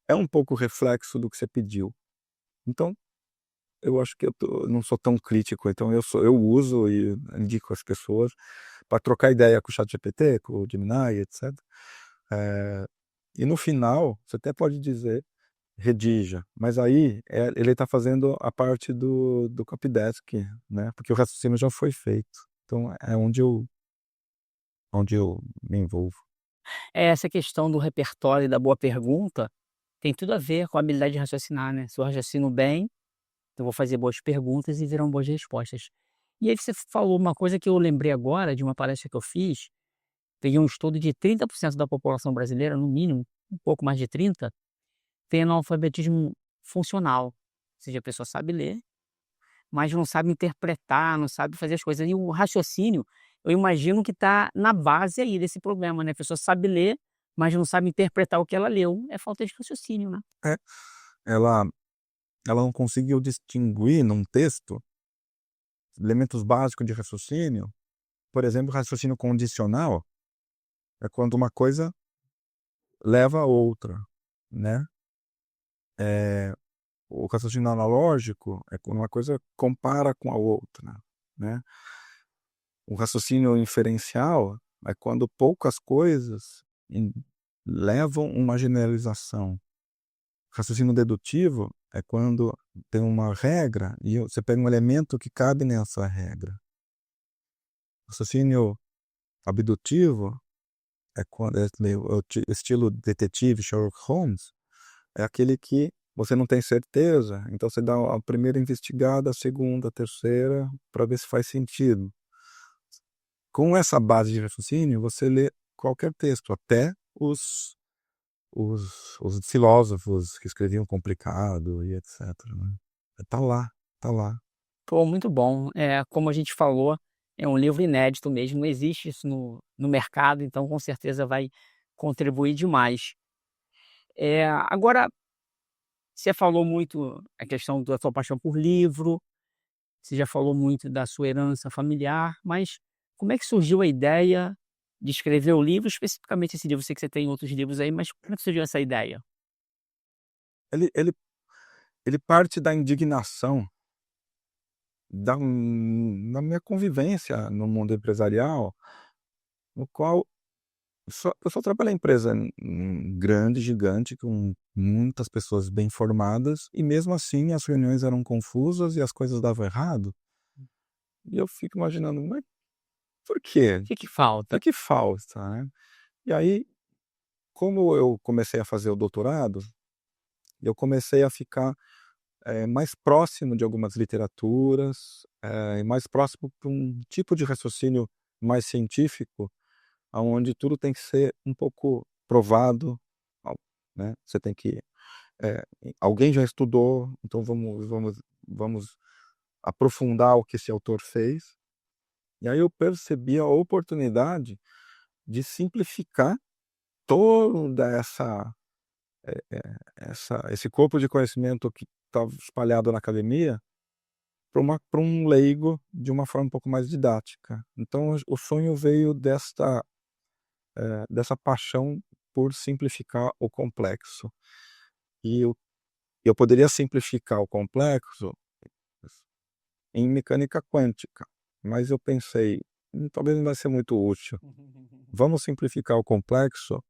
é um pouco reflexo do que você pediu. Então, eu acho que eu não sou tão crítico, então eu uso e indico às pessoas para trocar ideia com o ChatGPT, com o Gemini, etc. E no final, você até pode dizer redija, mas aí ele está fazendo a parte do copydesk, né, porque o raciocínio já foi feito. Então é onde eu onde eu me envolvo. Essa questão do repertório e da boa pergunta tem tudo a ver com a habilidade de raciocinar, né. Se eu raciocino bem, eu vou fazer boas perguntas e virão boas respostas. E aí você falou uma coisa que eu lembrei agora de uma palestra que eu fiz, peguei um estudo de 30% da população brasileira, no mínimo, um pouco mais de 30, tem analfabetismo funcional, ou seja, a pessoa sabe ler, mas não sabe interpretar, não sabe fazer as coisas. E o raciocínio, eu imagino que está na base aí desse problema, né, a pessoa sabe ler, mas não sabe interpretar o que ela leu, é falta de raciocínio, né. É, ela ela não conseguiu distinguir num texto elementos básicos de raciocínio. Por exemplo, raciocínio condicional é quando uma coisa leva a outra, né. Eh, o raciocínio analógico é quando uma coisa compara com a outra, né. O raciocínio inferencial é quando poucas coisas levam uma generalização. Raciocínio dedutivo é quando tem uma regra e você pega um elemento que cabe nessa regra. Raciocínio abdutivo é quando é meio estilo detetive Sherlock Holmes, é aquele que você não tem certeza, então você dá a primeira investigada, a segunda, a terceira, para ver se faz sentido. Com essa base de raciocínio, você lê qualquer texto, até os filósofos que escreviam complicado e etcétera, né. Tá lá, tá lá. Pô, muito bom. Como a gente falou, é um livro inédito mesmo, não existe isso no mercado, então com certeza vai contribuir demais. Agora, você falou muito a questão da sua paixão por livro, você já falou muito da sua herança familiar, mas como é que surgiu a ideia de escrever o livro, especificamente esse livro? Eu sei que você tem outros livros aí, mas como é que surgiu essa ideia? Ele ele ele parte da indignação da minha convivência no mundo empresarial, no qual eu só trabalhei em empresa, grande, gigante, com muitas pessoas bem formadas, e mesmo assim as reuniões eram confusas e as coisas davam errado. E eu fico imaginando: "Mas por quê? O que que O que falta? que falta, né?". E aí, como eu comecei a fazer o doutorado, eu comecei a ficar, mais próximo de algumas literaturas, e mais próximo para um tipo de raciocínio mais científico, aonde tudo tem que ser um pouco provado, al né, você tem que, eh, alguém já estudou, então vamos aprofundar o que esse autor fez. E aí eu percebi a oportunidade de simplificar toda esse corpo de conhecimento que estava espalhado na academia para um leigo de uma forma um pouco mais didática. Então o sonho veio dessa paixão por simplificar o complexo. E eu poderia simplificar o complexo em mecânica quântica, mas eu pensei: talvez não vai ser muito útil. Vamos simplificar o complexo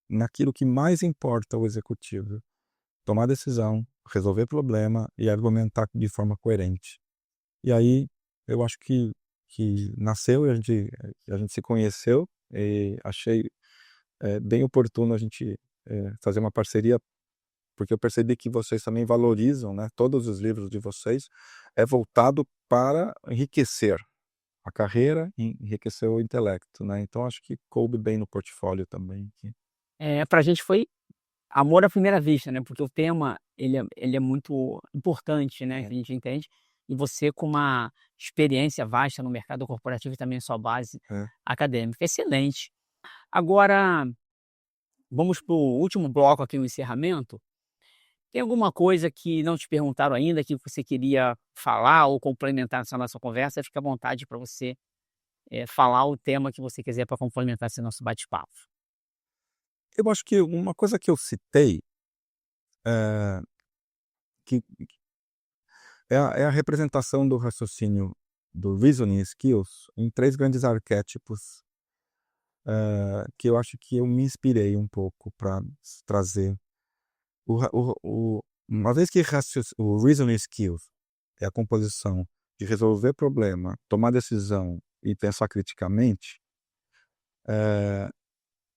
naquilo que mais importa ao executivo: tomar decisão, resolver problema e argumentar de forma coerente. E aí, eu acho que nasceu e a gente se conheceu, e achei, bem oportuno a gente, fazer uma parceria, porque eu percebi que vocês também valorizam, né, todos os livros de vocês é voltado para enriquecer a carreira e enriquecer o intelecto, né, então acho que coube bem no portfólio também aqui. Pra gente foi amor à primeira vista, né, porque o tema ele é muito importante, né, que a gente entende, e você com uma experiência vasta no mercado corporativo e também sua base É. acadêmica, excelente. Agora, vamos para o último bloco aqui, o encerramento. Tem alguma coisa que não te perguntaram ainda, que você queria falar ou complementar nessa nossa conversa? Fica à vontade para você, falar o tema que você quiser para complementar esse nosso bate-papo. Eu acho que uma coisa que eu citei, eh, que é a representação do raciocínio do reasoning skills em 3 grandes arquétipos, que eu acho que eu me inspirei um pouco para trazer uma vez que o reasoning skills é a composição de resolver problema, tomar decisão e pensar criticamente,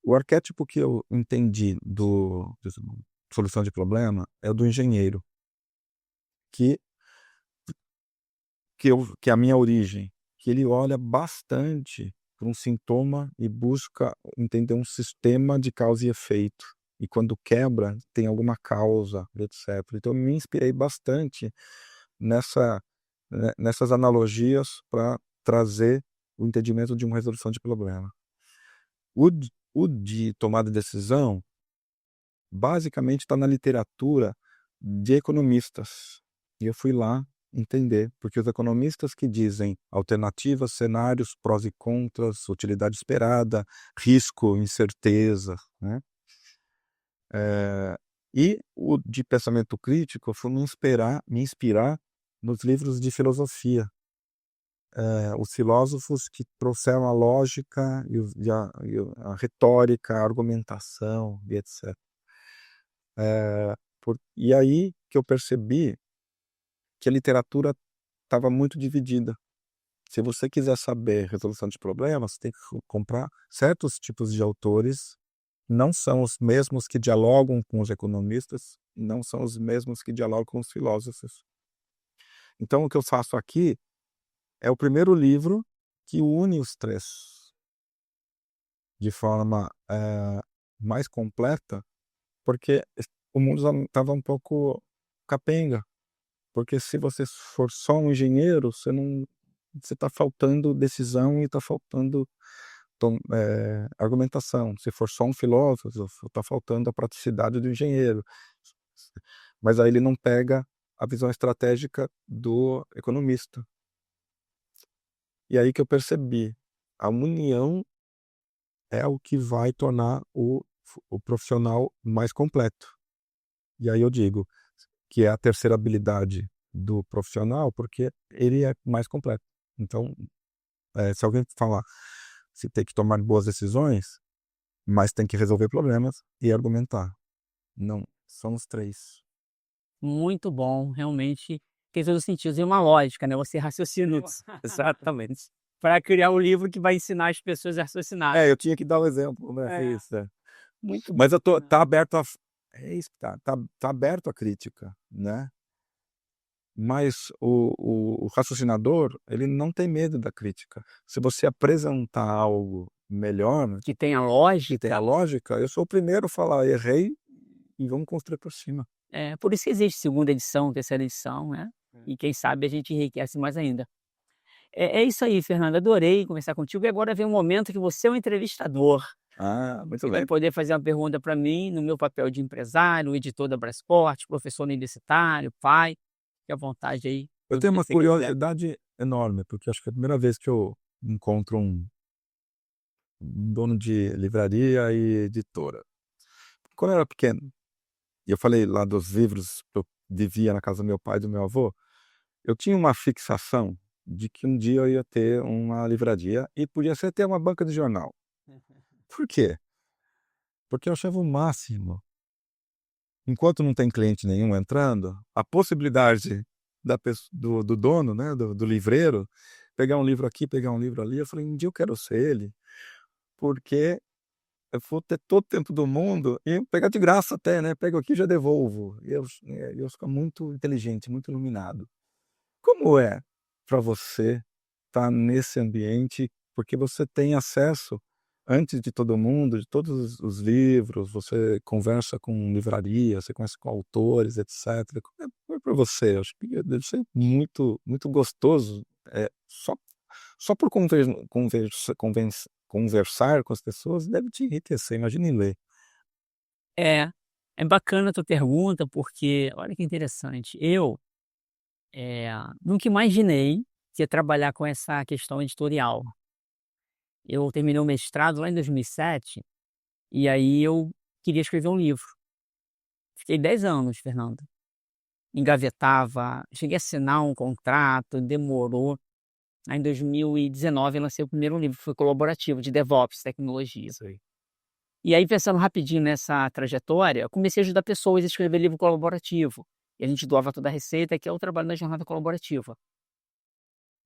O arquétipo que eu entendi de solução de problema é o do engenheiro, que que é a minha origem, que ele olha bastante para um sintoma e busca entender um sistema de causa e efeito. E quando quebra, tem alguma causa, etc. Então, eu me inspirei bastante nessas analogias para trazer o entendimento de uma resolução de problema. O de tomada de decisão, basicamente, está na literatura de economistas. E eu fui lá entender, porque os economistas que dizem alternativas, cenários, prós e contras, utilidade esperada, risco, incerteza, né? E o de pensamento crítico foi me inspirar nos livros de filosofia. Os filósofos que trouxeram a lógica e a retórica, a argumentação e etc. E aí que eu percebi que a literatura estava muito dividida. Se você quiser saber resolução de problemas, você tem que comprar certos tipos de autores, não são os mesmos que dialogam com os economistas, não são os mesmos que dialogam com os filósofos. Então, o que eu faço aqui é o primeiro livro que une os três de forma mais completa, porque o mundo estava um pouco capenga. Porque se você for só um engenheiro, você está faltando decisão e está faltando argumentação. Se for só um filósofo, está faltando a praticidade do engenheiro. Mas aí ele não pega a visão estratégica do economista. E aí que eu percebi, a união é o que vai tornar o profissional mais completo. E aí eu digo que é a terceira habilidade do profissional, porque ele é mais completo. Então, se alguém falar se tem que tomar boas decisões, mas tem que resolver problemas e argumentar. Não, são os três. Muito bom, realmente tem todo sentido. E uma lógica, né? Você raciocina exatamente para criar um livro que vai ensinar as pessoas a raciocinar. Eu tinha que dar um exemplo, né? É. Isso. Muito Mas bom. tá aberto é isso, tá aberto à crítica, né? Mas o raciocinador, ele não tem medo da crítica. Se você apresentar algo melhor, Que tem a que tem a lógica. lógica, eu sou o primeiro a falar, errei e vamos construir por cima. Por isso que existe segunda edição, terceira edição, né? E quem sabe a gente enriquece mais ainda. É isso aí, Fernando. Adorei conversar contigo. E agora vem um momento que você é um entrevistador. Muito Você vai bem. poder fazer uma pergunta para mim no meu papel de empresário, editor da Brassport, professor universitário, pai. Fique à vontade aí. Eu tenho uma curiosidade enorme, porque acho que é a primeira vez que eu encontro um dono de livraria e editora. Quando eu era pequeno, e eu falei lá dos livros que eu vivia na casa do meu pai e do meu avô, eu tinha uma fixação de que um dia eu ia ter uma livraria e podia ser até uma banca de jornal. Por quê? Porque eu achava o máximo. Enquanto não tem cliente nenhum entrando, a possibilidade do dono, né, do livreiro, pegar um livro aqui, pegar um livro ali, eu falei, um dia eu quero ser ele, porque eu vou ter todo o tempo do mundo e pegar de graça até, né? Pego aqui e já devolvo. E eu fico muito inteligente, muito iluminado. Como é para você estar nesse ambiente? Porque você tem acesso, antes de todo mundo, de todos os livros, você conversa com livraria, você conversa com autores, etc. Como é para você? Acho que deve ser muito, muito gostoso. Só por conversar com as pessoas deve te enriquecer, imagine ler. É, é bacana a tua pergunta, porque olha que interessante. Eu nunca imaginei que ia trabalhar com essa questão editorial. Eu terminei o mestrado lá em 2007, e aí eu queria escrever um livro. Fiquei 10 anos, Fernando. Engavetava, cheguei a assinar um contrato, demorou. Aí em 2019 eu lancei o primeiro livro, foi colaborativo, de DevOps, tecnologia. Sei. E aí, pensando rapidinho nessa trajetória, eu comecei a ajudar pessoas a escrever livro colaborativo. E a gente doava toda a receita, que é o trabalho da jornada colaborativa.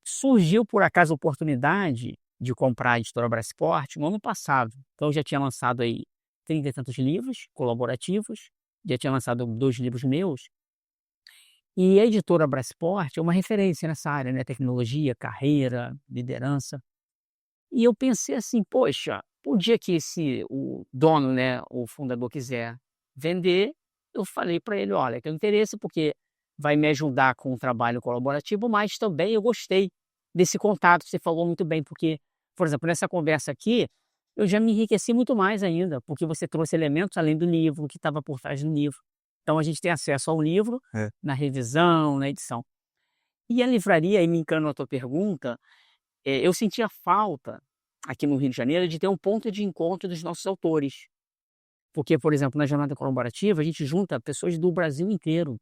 Surgiu, por acaso, a oportunidade de comprar a editora Brasport no ano passado. Então eu já tinha lançado aí 30 e tantos livros colaborativos, já tinha lançado 2 livros meus, e a editora Brasport é uma referência nessa área, né, tecnologia, carreira, liderança. E eu pensei assim: "Poxa, o dia que o dono, né, o fundador quiser vender", eu falei para ele: "Olha, tenho interesse porque vai me ajudar com o trabalho colaborativo, mas também eu gostei desse contato", você falou muito bem, porque, por exemplo, nessa conversa aqui, eu já me enriqueci muito mais ainda, porque você trouxe elementos além do livro, que estava por trás do livro. Então a gente tem acesso ao livro, É, na revisão, na edição. E a livraria, aí me encaminando a tua pergunta, eu sentia falta, aqui no Rio de Janeiro, de ter um ponto de encontro dos nossos autores. Porque, por exemplo, na jornada colaborativa, a gente junta pessoas do Brasil inteiro.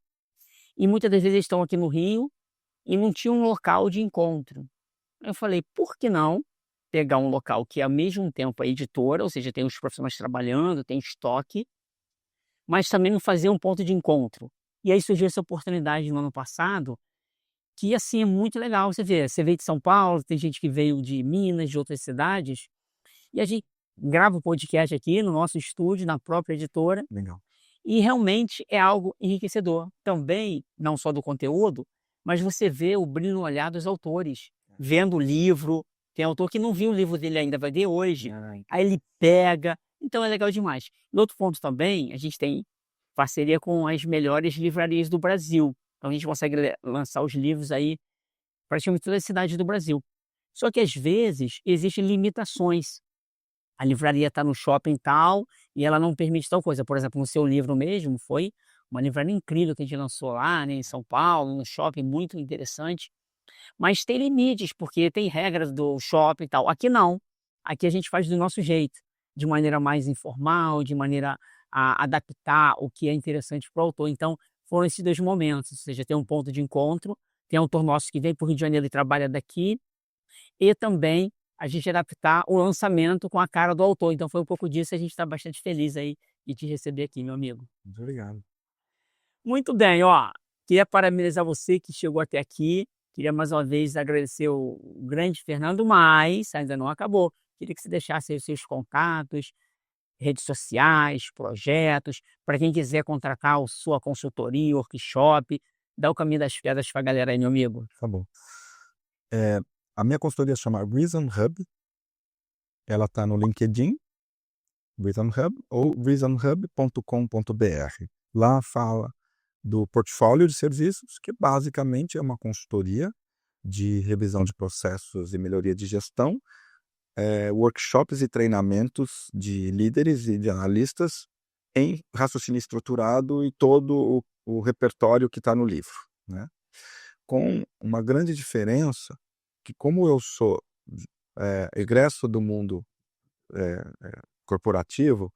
E muitas das vezes eles estão aqui no Rio e não tinha um local de encontro. Eu falei: por que não pegar um local que é ao mesmo tempo a editora, ou seja, tem os profissionais trabalhando, tem estoque, mas também não fazer um ponto de encontro. E aí surgiu essa oportunidade no ano passado, que assim é muito legal. Você veio de São Paulo, tem gente que veio de Minas, de outras cidades, e a gente grava o podcast aqui no nosso estúdio, na própria editora, legal. e realmente é algo enriquecedor. Também, não só do conteúdo, mas você vê o brilho no olhar dos autores, vendo o livro. Tem autor que não viu o livro dele ainda, vai ver hoje. Aí ele pega. Então é legal demais. E outro ponto também, a gente tem parceria com as melhores livrarias do Brasil. Então a gente consegue lançar os livros aí praticamente em todas as cidades do Brasil. Só que às vezes existem limitações. A livraria está no shopping tal e ela não permite tal coisa. Por exemplo, no seu livro mesmo, foi uma livraria incrível que a gente lançou lá, né, em São Paulo, no shopping, muito interessante. Mas tem limites, porque tem regras do shopping e tal. Aqui não. Aqui a gente faz do nosso jeito, de maneira mais informal, de maneira a adaptar o que é interessante para o autor. Então, foram esses 2 momentos, ou seja, tem um ponto de encontro, tem autor nosso que vem para o Rio de Janeiro e trabalha daqui, e também a gente adaptar o lançamento com a cara do autor. Então foi um pouco disso, a gente está bastante feliz aí de te receber aqui, meu amigo. Muito obrigado. Muito bem, ó, queria parabenizar você que chegou até aqui, queria mais uma vez agradecer o grande Fernando, mas ainda não acabou. Queria que você deixasse aí os seus contatos, redes sociais, projetos, para quem quiser contratar a sua consultoria, workshop, dá o caminho das pedras para a galera aí, meu amigo. Tá bom. A minha consultoria chama Reason Hub. Ela está no LinkedIn, Reason Hub, ou reasonhub.com.br. Lá fala do portfólio de serviços, que basicamente é uma consultoria de revisão de processos e melhoria de gestão, workshops e treinamentos de líderes e de analistas em raciocínio estruturado e todo o repertório que está no livro, né? Com uma grande diferença, que como eu sou egresso do mundo corporativo,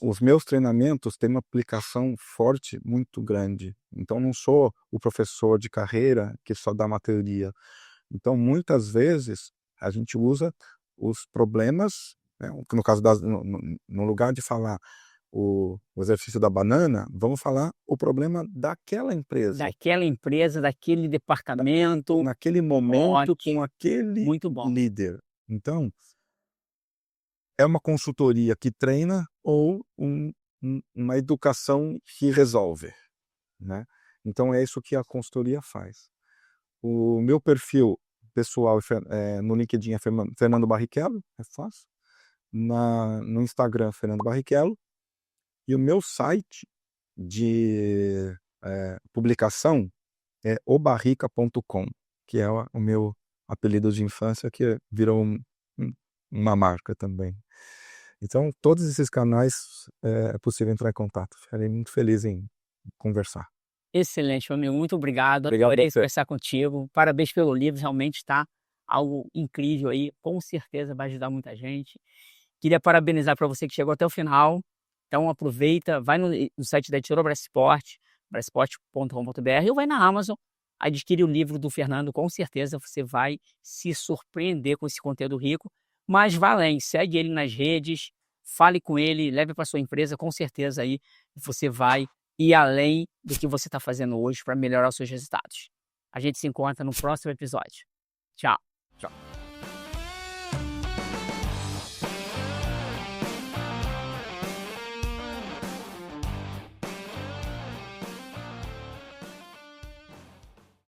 os meus treinamentos têm uma aplicação forte, muito grande. Então, não sou o professor de carreira que só dá uma teoria. Então, muitas vezes, a gente usa os problemas, né, no caso no lugar de falar o exercício da banana, vamos falar o problema daquela empresa, Daquela empresa, daquele departamento. naquele momento, Ótimo, com aquele muito bom. líder. Então, é uma consultoria que treina ou uma educação que resolve, né? Então é isso que a consultoria faz. O meu perfil pessoal no LinkedIn é Fernando Barrichello, é fácil. No Instagram, Fernando Barrichello. E o meu site de publicação é obarrica.com, que é o meu apelido de infância, que virou uma marca também. Então, todos esses canais é possível entrar em contato. Ficarei muito feliz em conversar. Excelente, meu amigo, muito obrigado. Obrigado a Adorei você. conversar contigo. Parabéns pelo livro, realmente está algo incrível aí. Com certeza vai ajudar muita gente. Queria parabenizar para você que chegou até o final. Então aproveita, vai no site da editora Brasport, brasport.com.br, ou vai na Amazon, adquire o livro do Fernando, com certeza você vai se surpreender com esse conteúdo rico. Mas vá além, segue ele nas redes, fale com ele, leve para sua empresa, com certeza aí você vai ir além do que você está fazendo hoje para melhorar os seus resultados. A gente se encontra no próximo episódio. Tchau!